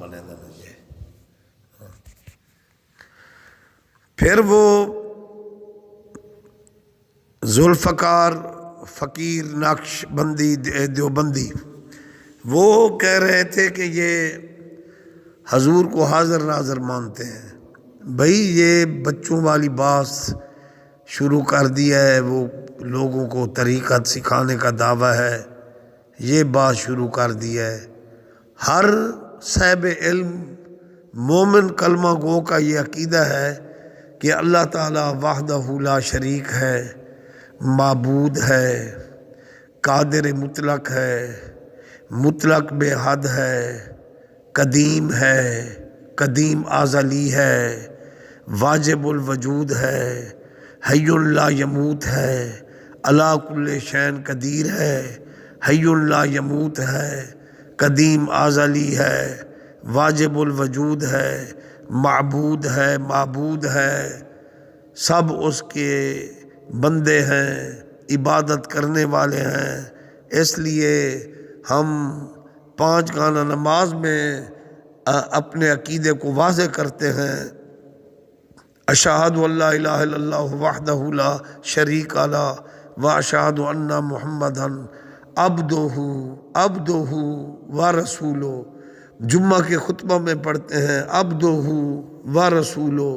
بنے یہ۔ پھر وہ ذوالفقار فقیر نقش بندی دیوبندی وہ کہہ رہے تھے کہ یہ حضور کو حاضر ناظر مانتے ہیں۔ بھائی یہ بچوں والی بات شروع کر دیا ہے، وہ لوگوں کو طریقت سکھانے کا دعویٰ ہے، یہ بات شروع کر دیا ہے۔ ہر صاحب علم مومن کلمہ گو کا یہ عقیدہ ہے کہ اللہ تعالیٰ وحدہ لا شریک ہے، معبود ہے، قادر مطلق ہے، مطلق بے حد ہے، قدیم ہے، قدیم ازلی ہے، واجب الوجود ہے، حی لا یموت ہے، علی کل شین قدیر ہے، حی لا یموت ہے، قدیم ازلی ہے، واجب الوجود ہے، معبود ہے، معبود ہے، سب اس کے بندے ہیں، عبادت کرنے والے ہیں۔ اس لیے ہم 5 گانا نماز میں اپنے عقیدے کو واضح کرتے ہیں، اشہد ان لا الہ الا اللہ وحدہ لا شریک لہ واشہد ان محمدا عبدہ ورسولہ۔ جمعہ کے خطبہ میں پڑھتے ہیں عبدہ ورسولہ۔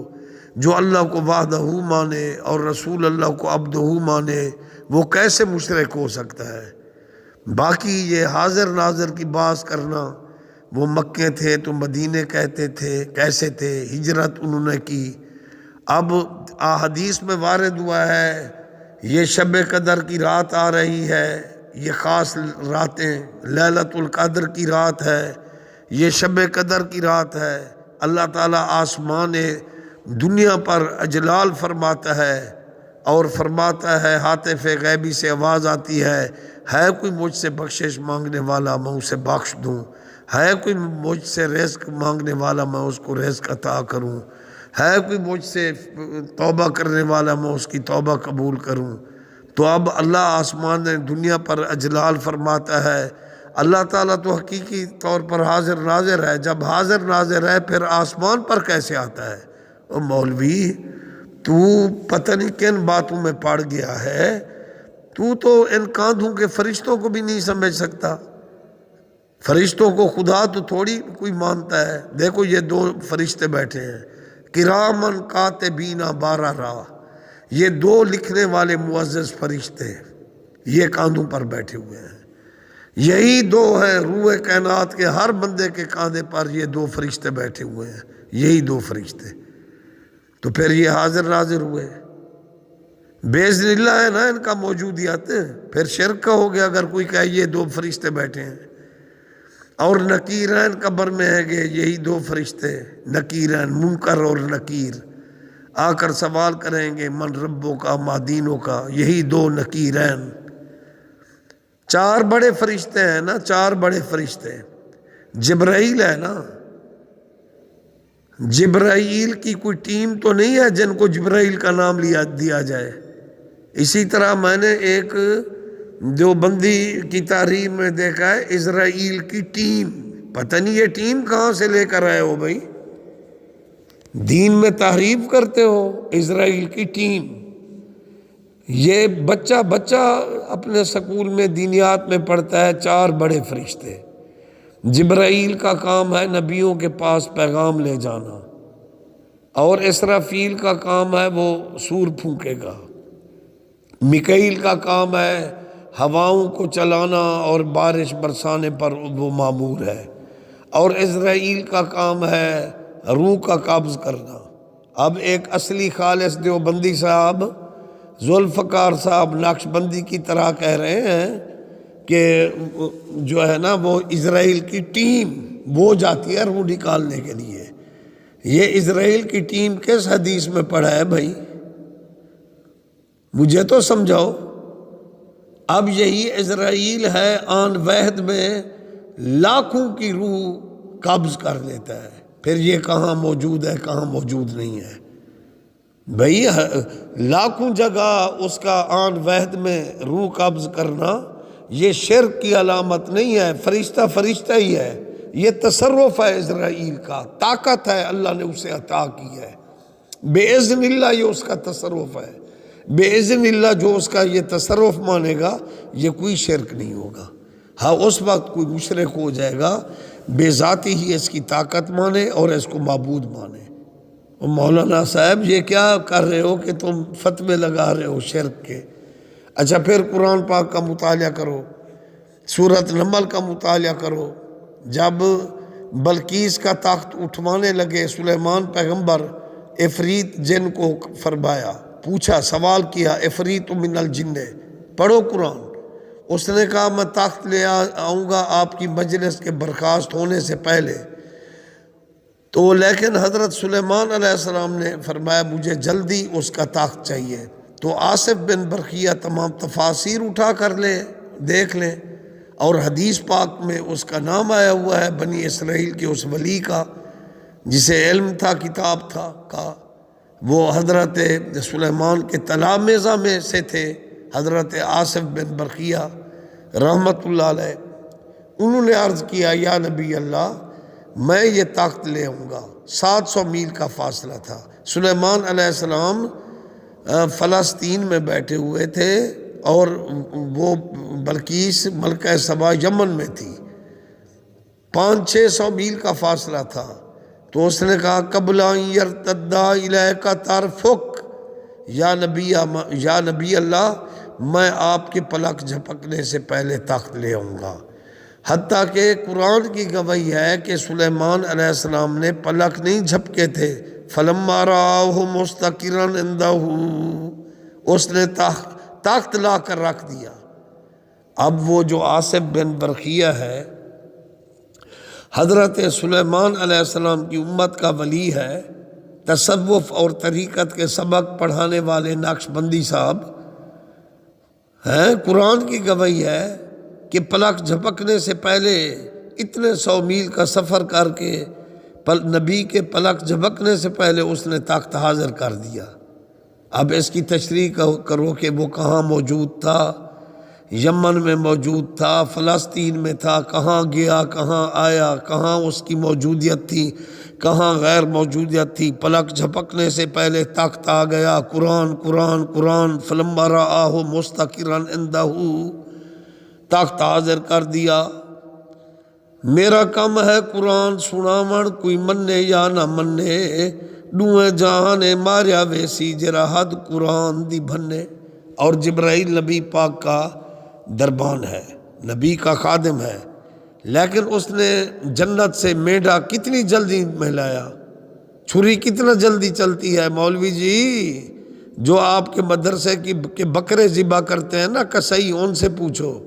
جو اللہ کو وحدہ مانے اور رسول اللہ کو عبدہ مانے وہ کیسے مشرک ہو سکتا ہے؟ باقی یہ حاضر ناظر کی بات کرنا، وہ مکے تھے تو مدینے کہتے تھے، کیسے تھے، ہجرت انہوں نے کی۔ اب احادیث میں وارد ہوا ہے یہ شب قدر کی رات آ رہی ہے، یہ خاص راتیں لیلۃ القدر کی رات ہے، یہ شب قدر کی رات ہے۔ اللہ تعالیٰ آسمان دنیا پر اجلال فرماتا ہے اور فرماتا ہے ہاتف غیبی سے آواز آتی ہے کوئی مجھ سے بخشش مانگنے والا میں اسے بخش دوں، ہے کوئی مجھ سے رزق مانگنے والا میں اس کو رزق عطا کروں، ہے کوئی مجھ سے توبہ کرنے والا میں اس کی توبہ قبول کروں۔ تو اب اللہ آسمان دنیا پر اجلال فرماتا ہے۔ اللہ تعالیٰ تو حقیقی طور پر حاضر ناظر ہے، جب حاضر ناظر ہے پھر آسمان پر کیسے آتا ہے؟ او مولوی تو پتہ نہیں کن باتوں میں پڑ گیا ہے، تو ان کاندھوں کے فرشتوں کو بھی نہیں سمجھ سکتا۔ فرشتوں کو خدا تو تھوڑی کوئی مانتا ہے۔ دیکھو یہ 2 فرشتے بیٹھے ہیں، کرامن کاتبین بررہ، یہ 2 لکھنے والے معزز فرشتے یہ کاندھوں پر بیٹھے ہوئے ہیں۔ یہی 2 ہیں روح کائنات کے، ہر بندے کے کاندھے پر یہ 2 فرشتے بیٹھے ہوئے ہیں، یہی 2 فرشتے۔ تو پھر یہ حاضر ناظر ہوئے، باذن اللہ ہے نا ان کا موجودیت۔ پھر شرک کا ہو گیا اگر کوئی کہے یہ 2 فرشتے بیٹھے ہیں۔ اور نکیرین قبر میں ہے گے یہی 2 فرشتے، نکیرین منکر اور نکیر آ کر سوال کریں گے من ربوں کا ما دینوں کا، یہی 2 نکیرین۔ 4 بڑے فرشتے ہیں نا، 4 بڑے فرشتے۔ جبرائیل ہے نا، جبرائیل کی کوئی ٹیم تو نہیں ہے جن کو جبرائیل کا نام دیا جائے۔ اسی طرح میں نے ایک دیوبندی کی تحریر میں دیکھا ہے اسرائیل کی ٹیم، پتہ نہیں یہ ٹیم کہاں سے لے کر آئے ہو بھائی، دین میں تحریف کرتے ہو۔ اسرائیل کی ٹیم، یہ بچہ اپنے سکول میں دینیات میں پڑھتا ہے 4 بڑے فرشتے۔ جبرائیل کا کام ہے نبیوں کے پاس پیغام لے جانا، اور اسرافیل کا کام ہے وہ سور پھونکے گا، میکائیل کا کام ہے ہواؤں کو چلانا اور بارش برسانے پر وہ مامور ہے، اور اسرائیل کا کام ہے روح کا قبض کرنا۔ اب ایک اصلی خالص دیوبندی صاحب ذوالفقار صاحب نقش بندی کی طرح کہہ رہے ہیں کہ جو ہے نا وہ اسرائیل کی ٹیم وہ جاتی ہے روح نکالنے کے لیے۔ یہ اسرائیل کی ٹیم کس حدیث میں پڑھا ہے بھائی؟ مجھے تو سمجھاؤ۔ اب یہی اسرائیل ہے آن وحد میں لاکھوں کی روح قبض کر لیتا ہے، پھر یہ کہاں موجود ہے کہاں موجود نہیں ہے بھائی؟ لاکھوں جگہ اس کا آن وحد میں روح قبض کرنا یہ شرک کی علامت نہیں ہے، فرشتہ فرشتہ ہی ہے، یہ تصرف ہے اسرائیل کا، طاقت ہے اللہ نے اسے عطا کی ہے، بے اذن اللہ یہ اس کا تصرف ہے، بے اذن اللہ جو اس کا یہ تصرف مانے گا یہ کوئی شرک نہیں ہوگا۔ ہاں اس وقت کوئی مشرک ہو جائے گا بے ذاتی ہی اس کی طاقت مانے اور اس کو معبود مانے۔ مولانا صاحب یہ کیا کر رہے ہو کہ تم فتوے لگا رہے ہو شرک کے؟ اچھا پھر قرآن پاک کا مطالعہ کرو، سورۃ نمل کا مطالعہ کرو۔ جب بلقیس کا تخت اٹھوانے لگے سلیمان پیغمبر، عفریت جن کو فرمایا، پوچھا، سوال کیا، عفریت من الجن، پڑھو قرآن۔ اس نے کہا میں تخت لے آؤں گا آپ کی مجلس کے برخاست ہونے سے پہلے، تو لیکن حضرت سلیمان علیہ السلام نے فرمایا مجھے جلدی اس کا تخت چاہیے۔ تو آصف بن برقیہ تمام تفاسیر اٹھا کر لیں، دیکھ لیں، اور حدیث پاک میں اس کا نام آیا ہوا ہے، بنی اسرائیل کے اس ولی کا جسے علم تھا، کتاب تھا کا، وہ حضرت سلیمان کے تلامذہ میں سے تھے، حضرت آصف بن برقیہ رحمت اللہ علیہ۔ انہوں نے عرض کیا یا نبی اللہ میں یہ تخت لے آؤں گا۔ 700 میل کا فاصلہ تھا۔ سلیمان علیہ السلام فلسطین میں بیٹھے ہوئے تھے اور وہ بلقیس ملکہ سبا یمن میں تھی، 500-600 میل کا فاصلہ تھا۔ تو اس نے کہا قبل ان یرتد الیک طرفک، یا نبی اللہ میں آپ کے پلک جھپکنے سے پہلے تخت لے آؤں گا۔ حتیٰ کہ قرآن کی گواہی ہے کہ سلیمان علیہ السلام نے پلک نہیں جھپکے تھے، فلما رآہ مستقرا عندہ، اس نے تخت لا کر رکھ دیا۔ اب وہ جو آصف بن برقیہ ہے حضرت سلیمان علیہ السلام کی امت کا ولی ہے، تصوف اور طریقت کے سبق پڑھانے والے نقش بندی صاحب ہیں، قرآن کی گواہی ہے کہ پلک جھپکنے سے پہلے اتنے 100 میل کا سفر کر کے نبی کے پلک جھپکنے سے پہلے اس نے تخت حاضر کر دیا۔ اب اس کی تشریح کرو کہ وہ کہاں موجود تھا، یمن میں موجود تھا، فلسطین میں تھا، کہاں گیا، کہاں آیا، کہاں اس کی موجودیت تھی، کہاں غیر موجودیت تھی۔ پلک جھپکنے سے پہلے تخت آ گیا، قرآن قرآن قرآن، فلما رآہ مستقرا عندہ، تخت حاضر کر دیا۔ میرا کم ہے قرآن سناون، کوئی منے یا نہ منے، ڈوئے جہاں نے ماریا ویسی جرا حد قرآن دی بھنے۔ اور جبرائیل نبی پاک کا دربان ہے، نبی کا خادم ہے، لیکن اس نے جنت سے میڈا کتنی جلدی میں لایا، چھری کتنا جلدی چلتی ہے مولوی جی، جو آپ کے مدرسے کے بکرے ذبح کرتے ہیں نا کسائی، ان سے پوچھو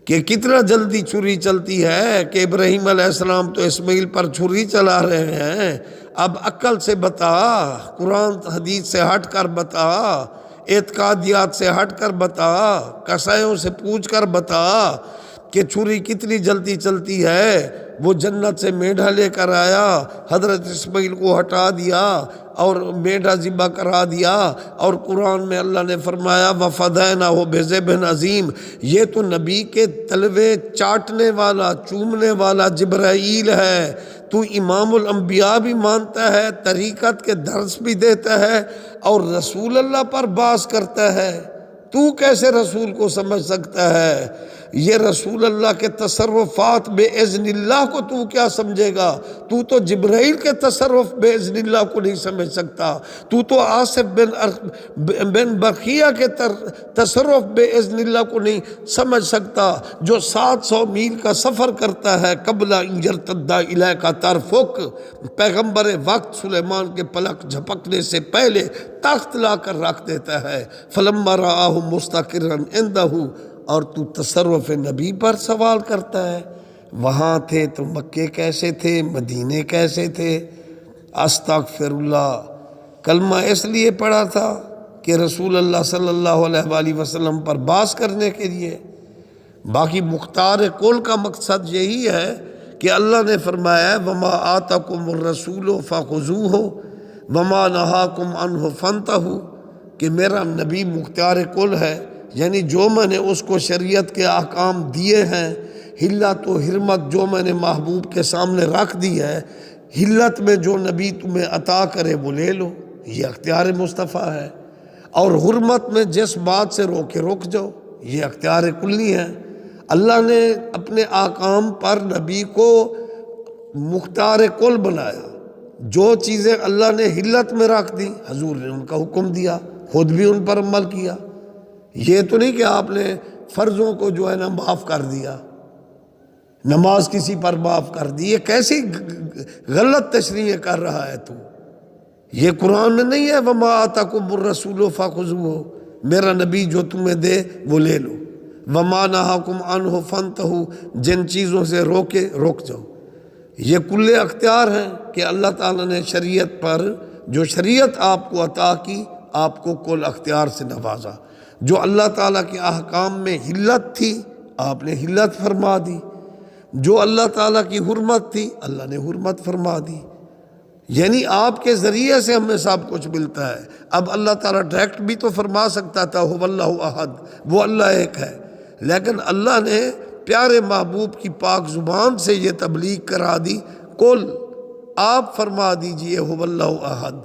کہ کتنا جلدی چھری چلتی ہے، کہ ابراہیم علیہ السلام تو اسماعیل پر چھری چلا رہے ہیں۔ اب عقل سے بتا، قرآن حدیث سے ہٹ کر بتا، اعتقادیات سے ہٹ کر بتا، کسائیوں سے پوچھ کر بتا کہ چھری کتنی جلدی چلتی ہے۔ وہ جنت سے میڈھا لے کر آیا، حضرت اسماعیل کو ہٹا دیا اور میڈھا ذبح کرا دیا، اور قرآن میں اللہ نے فرمایا وَفَدَيْنَاهُ بِذِبْحٍ عَظِيمٍ۔ یہ تو نبی کے تلوے چاٹنے والا، چومنے والا جبرائیل ہے۔ تو امام الانبیاء بھی مانتا ہے، طریقت کے درس بھی دیتا ہے، اور رسول اللہ پر باز کرتا ہے۔ تو کیسے رسول کو سمجھ سکتا ہے؟ یہ رسول اللہ کے تصرفات بے اذن اللہ کو تو کیا سمجھے گا؟ تو جبرائیل کے تصرف بے اذن اللہ کو نہیں سمجھ سکتا۔ تو آصف بن برقیہ کے تصرف بے اذن اللہ کو نہیں سمجھ سکتا، جو 700 میل کا سفر کرتا ہے۔ قبل ان یرتد الیک طرفک، پیغمبر وقت سلیمان کے پلک جھپکنے سے پہلے تخت لا کر رکھ دیتا ہے۔ فلما رآہ مستقرا عندہ، اور تو تصرف نبی پر سوال کرتا ہے۔ وہاں تھے تو مکے کیسے تھے، مدینے کیسے تھے؟ استغفر اللہ۔ کلمہ اس لیے پڑھا تھا کہ رسول اللہ صلی اللہ علیہ وآلہ وسلم پر باز کرنے کے لیے۔ باقی مختار کل کا مقصد یہی ہے کہ اللہ نے فرمایا وما آتاکم الرسول فخذوہ وما نہاکم عنہ فانتہوا، کہ میرا نبی مختار کل ہے، یعنی جو میں نے اس کو شریعت کے احکام دیے ہیں، حلت و حرمت جو میں نے محبوب کے سامنے رکھ دی ہے، حلت میں جو نبی تمہیں عطا کرے وہ لے لو، یہ اختیار مصطفیٰ ہے، اور حرمت میں جس بات سے روکے رک جاؤ، یہ اختیار کلی ہے۔ اللہ نے اپنے احکام پر نبی کو مختار کل بنایا، جو چیزیں اللہ نے حلت میں رکھ دی حضور نے ان کا حکم دیا، خود بھی ان پر عمل کیا۔ یہ تو نہیں کہ آپ نے فرضوں کو جو ہے نا معاف کر دیا، نماز کسی پر معاف کر دی، یہ کیسی غلط تشریح کر رہا ہے تو؟ یہ قرآن میں نہیں ہے وَمَا آتَاكُمُ الرَّسُولُ فَخُذُوهُ، میرا نبی جو تمہیں دے وہ لے لو، وَمَا نَهَاكُمْ عَنْهُ فَانْتَهُوا، جن چیزوں سے روکے رک جاؤ۔ یہ کل اختیار ہے کہ اللہ تعالیٰ نے شریعت پر، جو شریعت آپ کو عطا کی، آپ کو کل اختیار سے نوازا۔ جو اللہ تعالیٰ کے احکام میں حلت تھی آپ نے حلت فرما دی، جو اللہ تعالیٰ کی حرمت تھی اللہ نے حرمت فرما دی۔ یعنی آپ کے ذریعے سے ہمیں سب کچھ ملتا ہے۔ اب اللہ تعالیٰ ڈائریکٹ بھی تو فرما سکتا تھا هو اللہ احد، وہ اللہ ایک ہے، لیکن اللہ نے پیارے محبوب کی پاک زبان سے یہ تبلیغ کرا دی، قل، آپ فرما دیجئے هو اللہ احد۔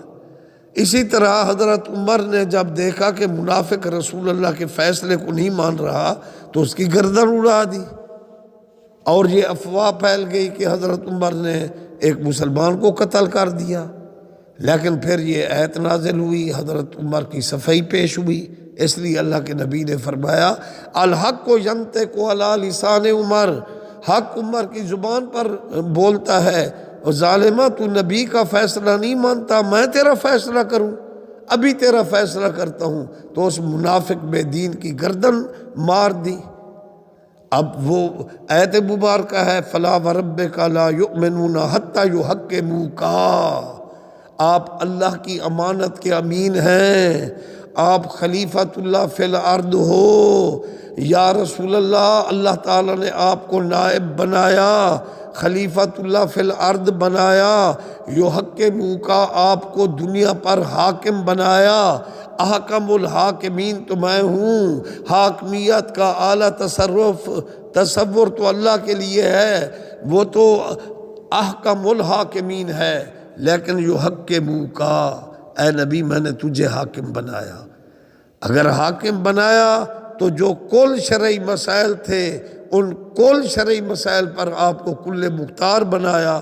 اسی طرح حضرت عمر نے جب دیکھا کہ منافق رسول اللہ کے فیصلے کو نہیں مان رہا تو اس کی گردن اڑا دی، اور یہ افواہ پھیل گئی کہ حضرت عمر نے ایک مسلمان کو قتل کر دیا۔ لیکن پھر یہ آیت نازل ہوئی، حضرت عمر کی صفائی پیش ہوئی، اس لیے اللہ کے نبی نے فرمایا الحق ینطق علی لسان عمر، حق عمر کی زبان پر بولتا ہے، اور ظالمہ تو نبی کا فیصلہ نہیں مانتا، میں تیرا فیصلہ کروں، ابھی تیرا فیصلہ کرتا ہوں۔ تو اس منافق بے دین کی گردن مار دی۔ اب وہ آیت مبارکہ ہے فلا وربک لا یؤمنون حتی یحکموک، آپ اللہ کی امانت کے امین ہیں، آپ خلیفۃ اللہ فی الارض ہو، یا رسول اللہ، اللہ تعالیٰ نے آپ کو نائب بنایا، خلیفۃ اللہ فی الارض بنایا، یحکموک، آپ کو دنیا پر حاکم بنایا، احکم الحاکمین تو میں ہوں، حاکمیت کا اعلیٰ تصور تو اللہ کے لیے ہے، وہ تو احکم الحاکمین ہے، لیکن یحکموک، اے نبی میں نے تجھے حاکم بنایا۔ اگر حاکم بنایا تو جو کل شرعی مسائل تھے ان کل شرعی مسائل پر آپ کو کل مختار بنایا،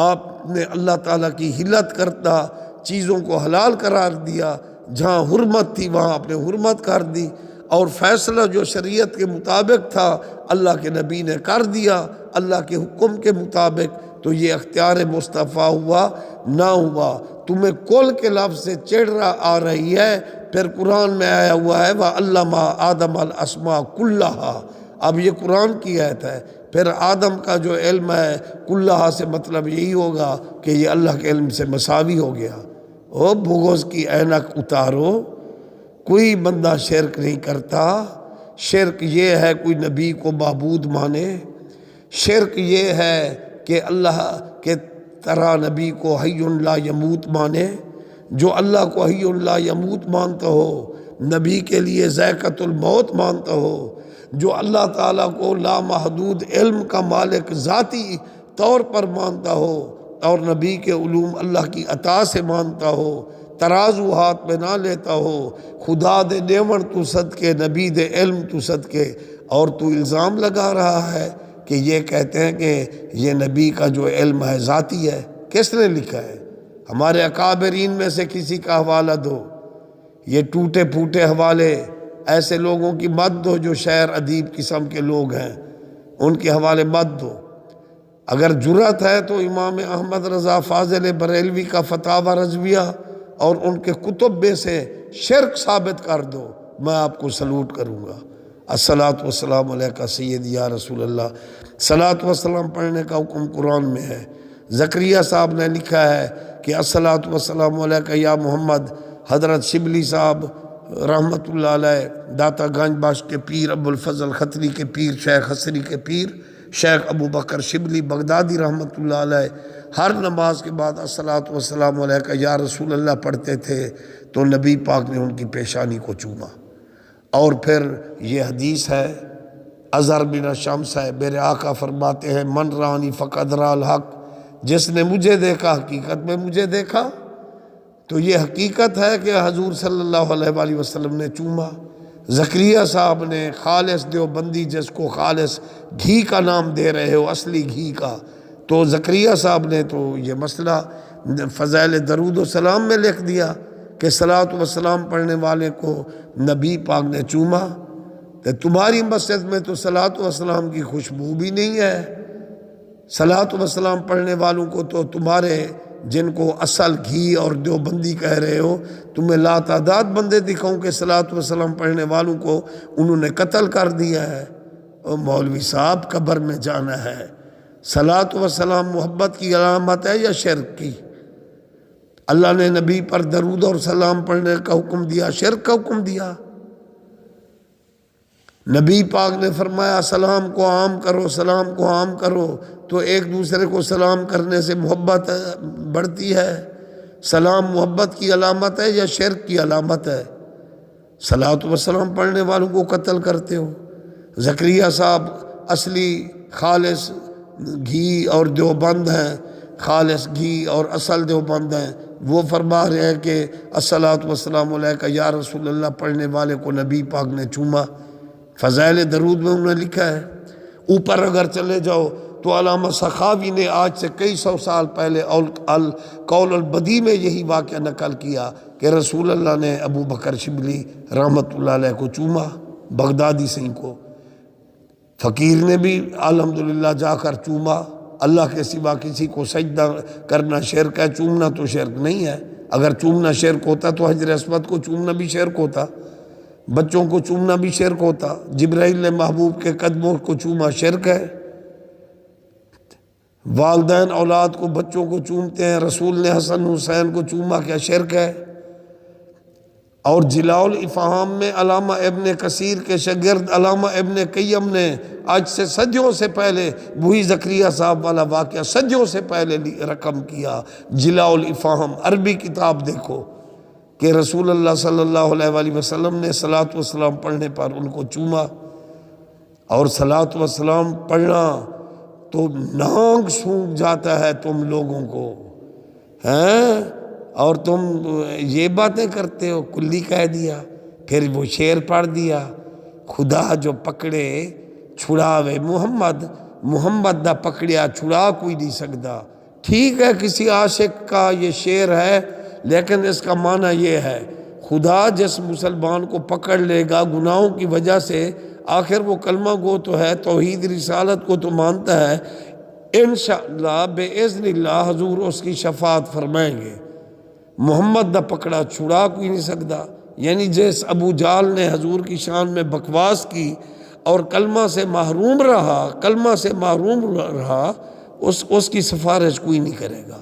آپ نے اللہ تعالیٰ کی حلت کرتا چیزوں کو حلال قرار دیا، جہاں حرمت تھی وہاں آپ نے حرمت کر دی، اور فیصلہ جو شریعت کے مطابق تھا اللہ کے نبی نے کر دیا اللہ کے حکم کے مطابق۔ تو یہ اختیار مصطفیٰ ہوا نہ ہوا؟ تمہیں کل کے لفظ سے چڑھ آ رہی ہے، پھر قرآن میں آیا ہوا ہے وَعَلَّمَ آدَمَ الْأَسْمَاءَ كُلَّهَا، اب یہ قرآن کی آیت ہے، پھر آدم کا جو علم ہے کلہا سے مطلب یہی ہوگا کہ یہ اللہ کے علم سے مساوی ہو گیا۔ او بغض کی اینک اتارو، کوئی بندہ شرک نہیں کرتا، شرک یہ ہے کوئی نبی کو معبود مانے، شرک یہ ہے کہ اللہ کے طرح نبی کو حی لا یموت مانے، جو اللہ کو حی لا یموت مانتا ہو، نبی کے لیے ذائقۃ الموت مانتا ہو، جو اللہ تعالیٰ کو لامحدود علم کا مالک ذاتی طور پر مانتا ہو، اور نبی کے علوم اللہ کی عطا سے مانتا ہو، ترازو ہاتھ میں نہ لیتا ہو، خدا دے نیون تو صدقے، نبی دے علم تو صدقے، اور تو الزام لگا رہا ہے کہ یہ کہتے ہیں کہ یہ نبی کا جو علم ہے ذاتی ہے۔ کس نے لکھا ہے؟ ہمارے اکابرین میں سے کسی کا حوالہ دو، یہ ٹوٹے پھوٹے حوالے ایسے لوگوں کی مت دو جو شاعر ادیب قسم کے لوگ ہیں، ان کے حوالے مت دو۔ اگر جرأت ہے تو امام احمد رضا فاضل بریلوی کا فتاوی رضویہ اور ان کے کتب میں سے شرک ثابت کر دو، میں آپ کو سلوٹ کروں گا۔ الصلاۃ والسلام علیکہ سیدی یا رسول اللہ، صلاۃ والسلام پڑھنے کا حکم قرآن میں ہے۔ زکریا صاحب نے لکھا ہے کہ الصلاۃ والسلام علیکہ یا محمد، حضرت شبلی صاحب رحمۃ اللہ علیہ، داتا گنج بخش کے پیر، ابو الفضل خطری کے پیر، شیخ حسری کے پیر، شیخ ابو بکر شبلی بغدادی رحمۃ اللہ علیہ، ہر نماز کے بعد الصلاۃ والسلام علیکہ یا رسول اللہ پڑھتے تھے تو نبی پاک نے ان کی پیشانی کو چوما۔ اور پھر یہ حدیث ہے اظہر بن شمس ہے، میرے آقا فرماتے ہیں من رانی فقد را الحق، جس نے مجھے دیکھا حقیقت میں مجھے دیکھا۔ تو یہ حقیقت ہے کہ حضور صلی اللہ علیہ وآلہ وسلم نے چوما۔ زکریا صاحب نے خالص دیوبندی جس کو خالص گھی کا نام دے رہے ہو، اصلی گھی کا، تو زکریا صاحب نے تو یہ مسئلہ فضائل درود و سلام میں لکھ دیا کہ صلاۃ و سلام پڑھنے والے کو نبی پاک نے چوما۔ کہ تمہاری مسجد میں تو صلاۃ و سلام کی خوشبو بھی نہیں ہے، صلاۃ و سلام پڑھنے والوں کو تو تمہارے جن کو اصل گھی اور دیوبندی کہہ رہے ہو، تمہیں لاتعداد بندے دکھاؤں کہ صلاۃ و سلام پڑھنے والوں کو انہوں نے قتل کر دیا ہے۔ اور مولوی صاحب قبر میں جانا ہے، صلاۃ و سلام محبت کی علامت ہے یا شرک کی؟ اللہ نے نبی پر درود اور سلام پڑھنے کا حکم دیا، شرک کا حکم دیا؟ نبی پاک نے فرمایا سلام کو عام کرو، سلام کو عام کرو، تو ایک دوسرے کو سلام کرنے سے محبت بڑھتی ہے۔ سلام محبت کی علامت ہے یا شرک کی علامت ہے؟ صلاۃ و سلام پڑھنے والوں کو قتل کرتے ہو۔ زکریا صاحب اصلی خالص گھی اور دیوبند ہیں، خالص گھی اور اصل دیوبند ہیں، وہ فرما رہے ہیں کہ الصلاۃ والسلام علیک یا رسول اللہ پڑھنے والے کو نبی پاک نے چوما۔ فضائل درود میں انہوں نے لکھا ہے۔ اوپر اگر چلے جاؤ تو علامہ سخاوی نے آج سے کئی سو سال پہلے القول البدی میں یہی واقعہ نقل کیا کہ رسول اللہ نے ابو بکر شبلی رحمۃ اللہ علیہ کو چوما، بغدادی سنگھ کو۔ فقیر نے بھی الحمدللہ جا کر چوما۔ اللہ کے سوا کسی کو سجدہ کرنا شرک ہے، چومنا تو شرک نہیں ہے۔ اگر چومنا شرک ہوتا تو حجر اسود کو چومنا بھی شرک ہوتا، بچوں کو چومنا بھی شرک ہوتا۔ جبرائیل نے محبوب کے قدموں کو چوما، شرک ہے۔ والدین اولاد کو بچوں کو چومتے ہیں، رسول نے حسن حسین کو چوما، کیا شرک ہے؟ اور جلاء الافہام میں علامہ ابن کثیر کے شاگرد علامہ ابن قیم نے آج سے صدیوں سے پہلے وہی زکریا صاحب والا واقعہ صدیوں سے پہلے رقم کیا۔ جلاء الافہام عربی کتاب دیکھو کہ رسول اللہ صلی اللہ علیہ وآلہ وسلم نے صلاۃ و سلام پڑھنے پر ان کو چوما۔ اور صلاۃ و سلام پڑھنا تو ناک سونکھ جاتا ہے تم لوگوں کو، ہیں؟ اور تم یہ باتیں کرتے ہو، کلی کہہ دیا۔ پھر وہ شعر پڑھ دیا، خدا جو پکڑے چھڑاوے محمد، محمد دا پکڑیا چھڑا کوئی نہیں سکتا۔ ٹھیک ہے کسی عاشق کا یہ شعر ہے، لیکن اس کا معنی یہ ہے خدا جس مسلمان کو پکڑ لے گا گناہوں کی وجہ سے، آخر وہ کلمہ گو تو ہے، توحید رسالت کو تو مانتا ہے، انشاءاللہ باذن اللہ حضور اس کی شفاعت فرمائیں گے۔ محمد دا پکڑا چھڑا کوئی نہیں سکتا، یعنی جس ابو جال نے حضور کی شان میں بکواس کی اور کلمہ سے محروم رہا، کلمہ سے محروم رہا، اس کی سفارش کوئی نہیں کرے گا،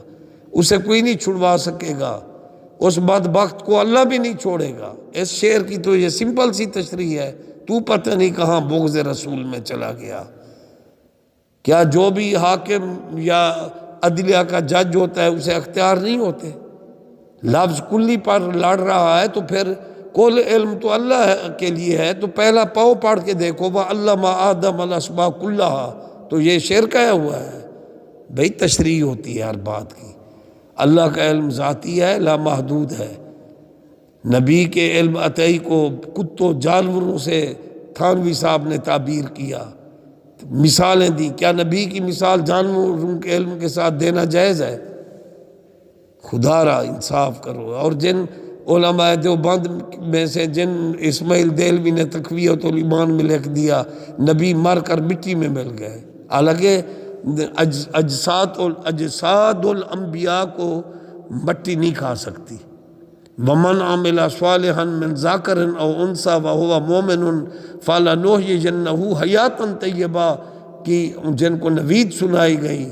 اسے کوئی نہیں چھڑوا سکے گا، اس بدبخت کو اللہ بھی نہیں چھوڑے گا۔ اس شعر کی تو یہ سمپل سی تشریح ہے، تو پتہ نہیں کہاں بغض رسول میں چلا گیا۔ کیا جو بھی حاکم یا عدلیہ کا جج ہوتا ہے اسے اختیار نہیں ہوتے؟ لفظ کلی پر لڑ رہا ہے تو پھر کل علم تو اللہ کے لیے ہے، تو پہلا پاؤ پڑھ کے دیکھو وَعَلَّمَ آدَمَ الْأَسْمَاءَ كُلَّهَا، تو یہ شعر کہا ہوا ہے۔ بھئی تشریح ہوتی ہے ہر بات کی۔ اللہ کا علم ذاتی ہے، لامحدود ہے۔ نبی کے علم عطائی کو کتوں جانوروں سے تھانوی صاحب نے تعبیر کیا، مثالیں دی۔ کیا نبی کی مثال جانوروں کے علم کے ساتھ دینا جائز ہے؟ خدا را انصاف کرو۔ اور جن علماء دیوبند میں سے جن اسماعیل دیلوی نے تقویۃ الایمان میں لکھ دیا نبی مر کر مٹی میں مل گئے، حالانکہ اجساد الانبیاء کو مٹی نہیں کھا سکتی۔ وَمَنْ عَمِلَ صَالِحًا مِنْ ذَكَرٍ أَوْ أُنْثَىٰ وَهُوَ مُؤْمِنٌ فَلَنُحْيِيَنَّهُ حَيَاةً طَيِّبَةً کی جن کو نوید سنائی گئی،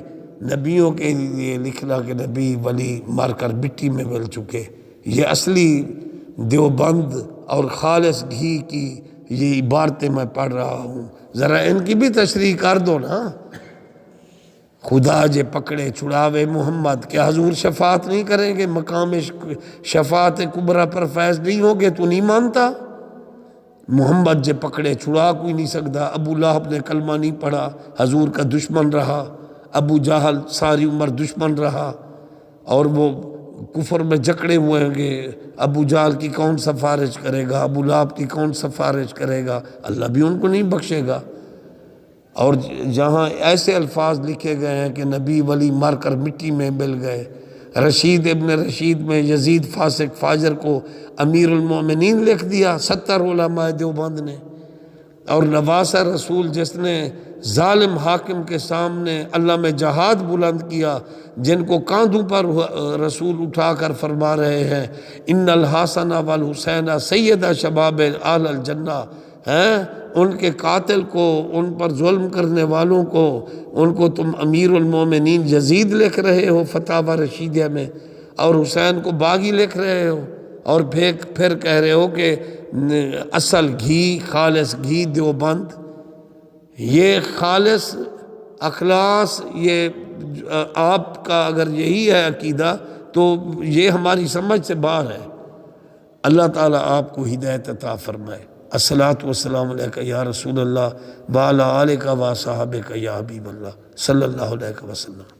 نبیوں کے لیے لکھنا کہ نبی ولی مر کر مٹی میں مل چکے۔ یہ اصلی دیوبند اور خالص گھی کی یہ عبارتیں میں پڑھ رہا ہوں، ذرا ان کی بھی تشریح کر دو نا۔ خدا جے پکڑے چھڑاوے محمد، کیا حضور شفاعت نہیں کریں گے؟ مقام شفاعت کبریٰ پر فیض نہیں ہوگے تو نہیں مانتا؟ محمد جے پکڑے چھڑا کوئی نہیں سکتا، ابو لہب نے کلمہ نہیں پڑھا، حضور کا دشمن رہا، ابو جہل ساری عمر دشمن رہا، اور وہ کفر میں جکڑے ہوئے ہیں کہ ابو جہل کی کون سفارش کرے گا، ابو لہب کی کون سفارش کرے گا، اللہ بھی ان کو نہیں بخشے گا۔ اور جہاں ایسے الفاظ لکھے گئے ہیں کہ نبی ولی مر کر مٹی میں مل گئے، رشید ابن رشید میں یزید فاسق فاجر کو امیر المومنین لکھ دیا 70 علماء دیوبند نے، اور نواسہ رسول جس نے ظالم حاکم کے سامنے اللہ میں جہاد بلند کیا، جن کو کاندھوں پر رسول اٹھا کر فرما رہے ہیں ان الحسن والحسین سید شباب اہل الجنہ، ہیں ان کے قاتل کو، ان پر ظلم کرنے والوں کو، ان کو تم امیر المومنین یزید لکھ رہے ہو فتاوی رشیدیہ میں، اور حسین کو باغی لکھ رہے ہو، اور پھر کہہ رہے ہو کہ اصل گھی خالص گھی دیوبند۔ یہ خالص اخلاص، یہ آپ کا اگر یہی ہے عقیدہ تو یہ ہماری سمجھ سے باہر ہے۔ اللہ تعالیٰ آپ کو ہدایت عطا فرمائے۔ الصلاۃ والسلام علیکہ یا رسول اللہ وعلی آلکہ و صحابکہ یا حبیب اللہ صلی اللہ علیہ وسلم۔